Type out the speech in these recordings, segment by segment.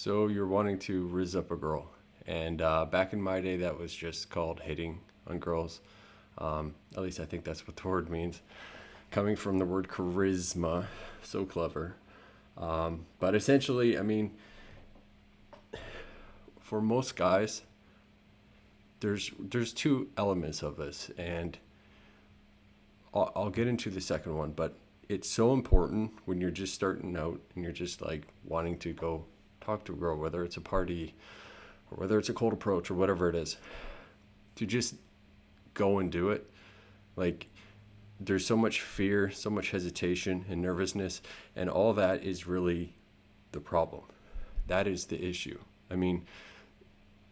So you're wanting to rizz up a girl. And back in my day, that was just called hitting on girls. At least I think that's what the word means. Coming from the word charisma, so clever. But essentially, I mean, for most guys, there's two elements of this, and I'll get into the second one. But it's so important when you're just starting out and you're just like wanting to go talk to a girl, whether it's a party or whether it's a cold approach or whatever it is, to just go and do it. Like, there's so much fear, so much hesitation and nervousness, and all that is really the problem. That is the issue. I mean,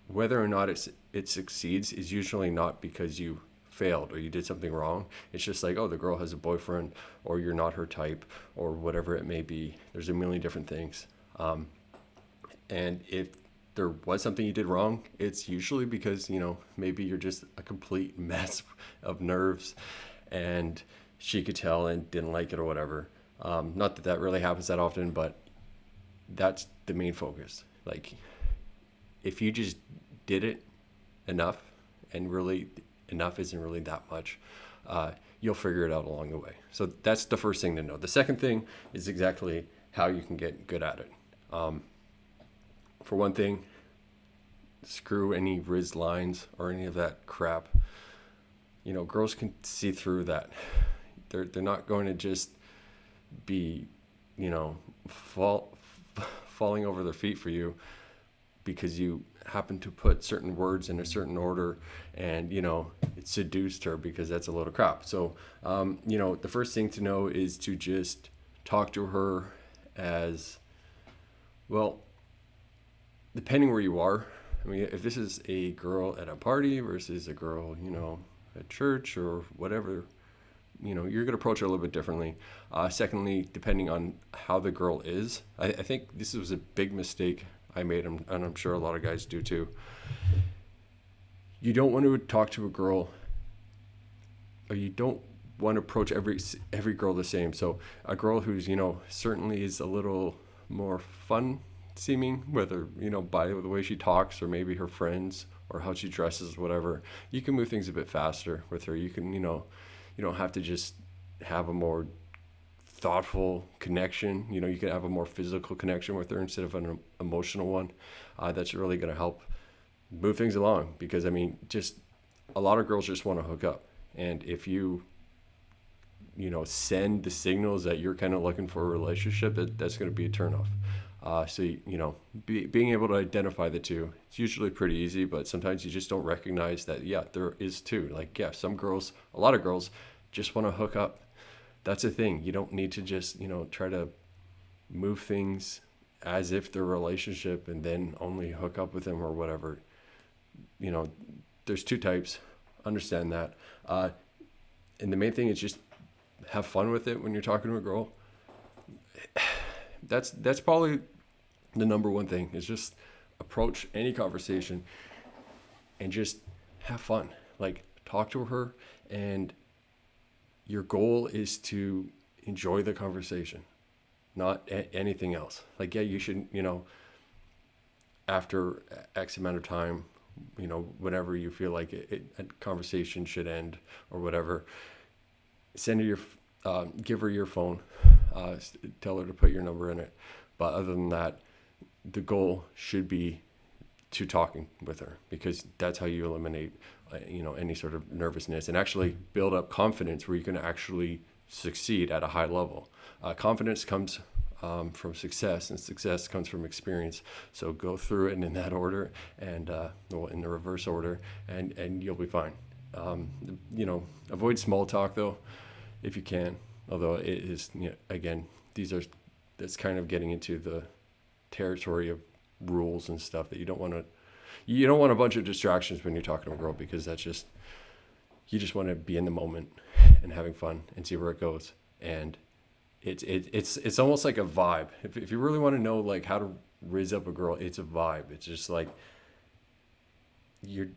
whether or not it succeeds is usually not because you failed or you did something wrong. It's just like, oh, the girl has a boyfriend, or you're not her type, or whatever it may be. There's a million different things. And if there was something you did wrong, it's usually because, maybe you're just a complete mess of nerves, and she could tell and didn't like it or whatever. Not that that really happens that often, but that's the main focus. Like, if you just did it enough, and really enough isn't really that much, you'll figure it out along the way. So that's the first thing to know. The second thing is exactly how you can get good at it. For one thing, screw any Rizz lines or any of that crap. Girls can see through that. They're not going to just be, falling over their feet for you because you happen to put certain words in a certain order, and it seduced her, because that's a load of crap. So the first thing to know is to just talk to her as well, depending where you are. I mean, if this is a girl at a party versus a girl, at church or whatever, you're going to approach her a little bit differently. Secondly, depending on how the girl is, I think this was a big mistake I made, and I'm sure a lot of guys do too. You don't want to talk to a girl, or you don't want to approach every girl the same. So a girl who's, certainly is a little more fun seeming, whether, by the way she talks, or maybe her friends, or how she dresses, whatever, you can move things a bit faster with her. You can, you don't have to just have a more thoughtful connection. You can have a more physical connection with her instead of an emotional one. That's really going to help move things along, because I mean, just a lot of girls just want to hook up, and if you send the signals that you're kind of looking for a relationship, that's going to be a turnoff. So being able to identify the two, it's usually pretty easy, but sometimes you just don't recognize that, yeah, there is two. Like, yeah, a lot of girls just want to hook up. That's a thing. You don't need to just, try to move things as if they're a relationship and then only hook up with them or whatever. There's two types. Understand that. And the main thing is just have fun with it when you're talking to a girl. That's probably the number one thing, is just approach any conversation and just have fun. Like, talk to her, and your goal is to enjoy the conversation, not anything else. Like, yeah, you should, after X amount of time, whenever you feel like a conversation should end or whatever, send her give her your phone, tell her to put your number in it. But other than that, the goal should be to talking with her, because that's how you eliminate, any sort of nervousness, and actually build up confidence where you can actually succeed at a high level. Confidence comes from success, and success comes from experience. So go through it in that order, and in the reverse order, and you'll be fine. Avoid small talk though, if you can. Although it is, again, that's kind of getting into the territory of rules and stuff that you don't want a bunch of distractions when you're talking to a girl, because you just want to be in the moment and having fun and see where it goes. And it's almost like a vibe. If you really want to know like how to raise up a girl, it's a vibe. It's just like, you're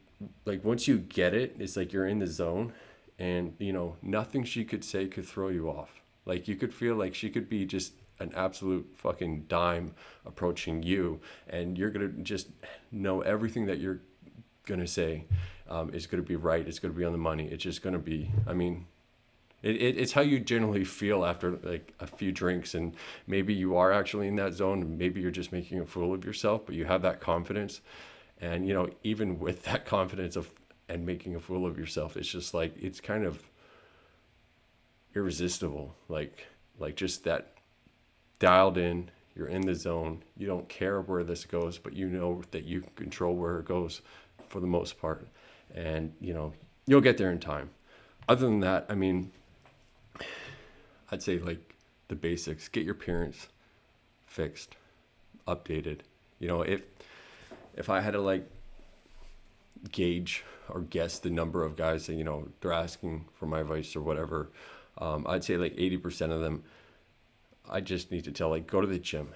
like, once you get it, it's like you're in the zone, and nothing she could say could throw you off. Like, you could feel like she could be just an absolute fucking dime approaching you, and you're gonna just know everything that you're gonna say is gonna be right. It's gonna be on the money. It's just gonna be. I mean, it's how you generally feel after like a few drinks, and maybe you are actually in that zone, and maybe you're just making a fool of yourself, but you have that confidence. And even with that confidence of and making a fool of yourself, it's just like it's kind of irresistible. Like just that dialed in, you're in the zone, you don't care where this goes, but you know that you can control where it goes for the most part. And you'll get there in time. Other than that, I mean, I'd say like the basics: get your appearance fixed, updated. If I had to like gauge or guess the number of guys that they're asking for my advice or whatever, I'd say like 80% of them, I just need to tell, like, go to the gym.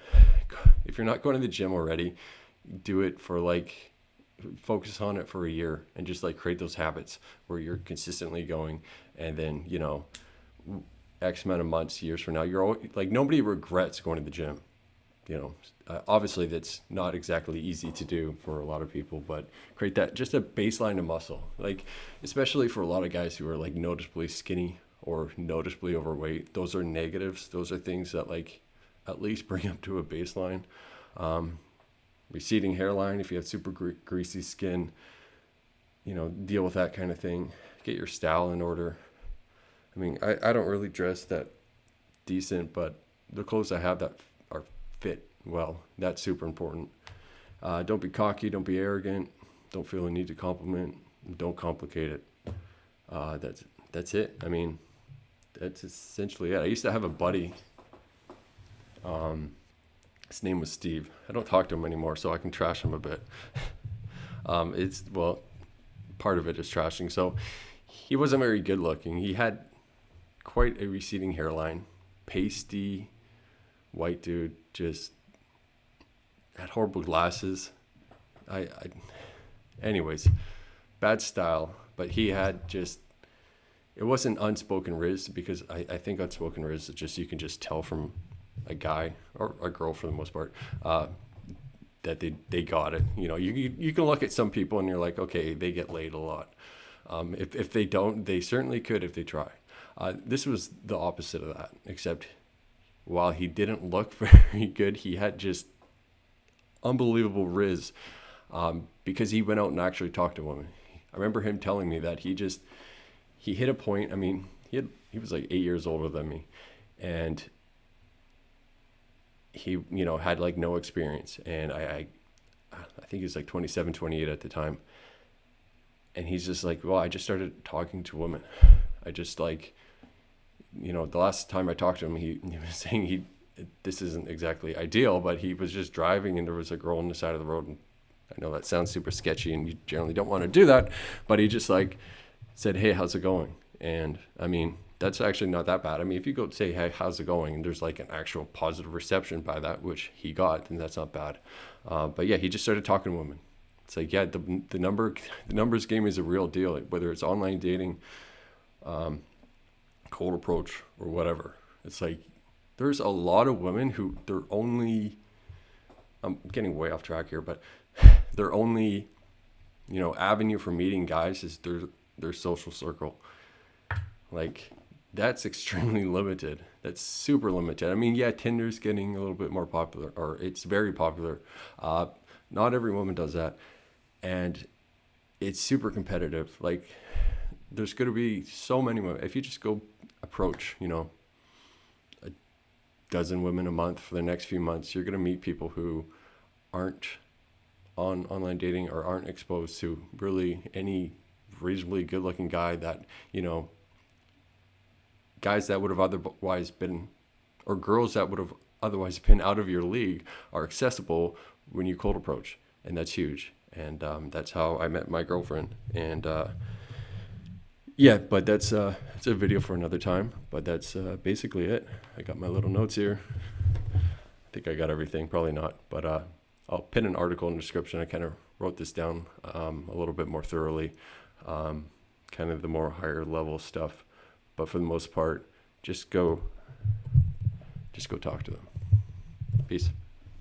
If you're not going to the gym already, do it for like, focus on it for a year and just like create those habits where you're consistently going. And then X amount of months, years from now, you're like, nobody regrets going to the gym. Obviously that's not exactly easy to do for a lot of people, but create that just a baseline of muscle, like especially for a lot of guys who are like noticeably skinny or noticeably overweight. Those are negatives. Those are things that like at least bring up to a baseline. Receding hairline, if you have super greasy skin, deal with that kind of thing. Get your style in order. I mean, I don't really dress that decent, but the clothes I have that are fit well, that's super important. Don't be cocky, don't be arrogant, don't feel the need to compliment, don't complicate it. That's it. I mean, that's essentially it. I used to have a buddy, his name was Steve. I don't talk to him anymore, so I can trash him a bit. Part of it is trashing. So he wasn't very good looking. He had quite a receding hairline, pasty, white dude, just had horrible glasses. Anyways, bad style, but he had just, it wasn't unspoken Rizz, because I think unspoken Rizz is just, you can just tell from a guy or a girl for the most part, that they got it. You can look at some people and you're like, okay, they get laid a lot. If they don't, they certainly could if they try. This was the opposite of that, except while he didn't look very good, he had just unbelievable Rizz, because he went out and actually talked to women. I remember him telling me that he hit a point. I mean, he was like 8 years older than me, and he had like no experience, and I think he was like 27, 28 at the time, and he's just like, well, I just started talking to women. I just like, the last time I talked to him, he was saying this isn't exactly ideal, but he was just driving and there was a girl on the side of the road, and I know that sounds super sketchy and you generally don't want to do that, but he just like said, hey, how's it going? And I mean, that's actually not that bad. I mean, if you go say, hey, how's it going? And there's like an actual positive reception by that, which he got, then that's not bad. But yeah, he just started talking to women. It's like, yeah, the numbers game is a real deal, like whether it's online dating, cold approach, or whatever. It's like, there's a lot of women who they're only, I'm getting way off track here, but their only, avenue for meeting guys is their social circle. Like, that's extremely limited. That's super limited. I mean, yeah, Tinder's getting a little bit more popular, or it's very popular. Not every woman does that. And it's super competitive. Like, there's going to be so many women. If you just go approach, a dozen women a month for the next few months, you're going to meet people who aren't on online dating or aren't exposed to really any reasonably good looking guy that, guys that would have otherwise been, or girls that would have otherwise been out of your league are accessible when you cold approach. And that's huge. And that's how I met my girlfriend. And yeah, but it's a video for another time. But that's basically it. I got my little notes here. I think I got everything. Probably not. But I'll pin an article in the description. I kind of wrote this down a little bit more thoroughly. Kind of the more higher level stuff. But for the most part, just go talk to them. Peace.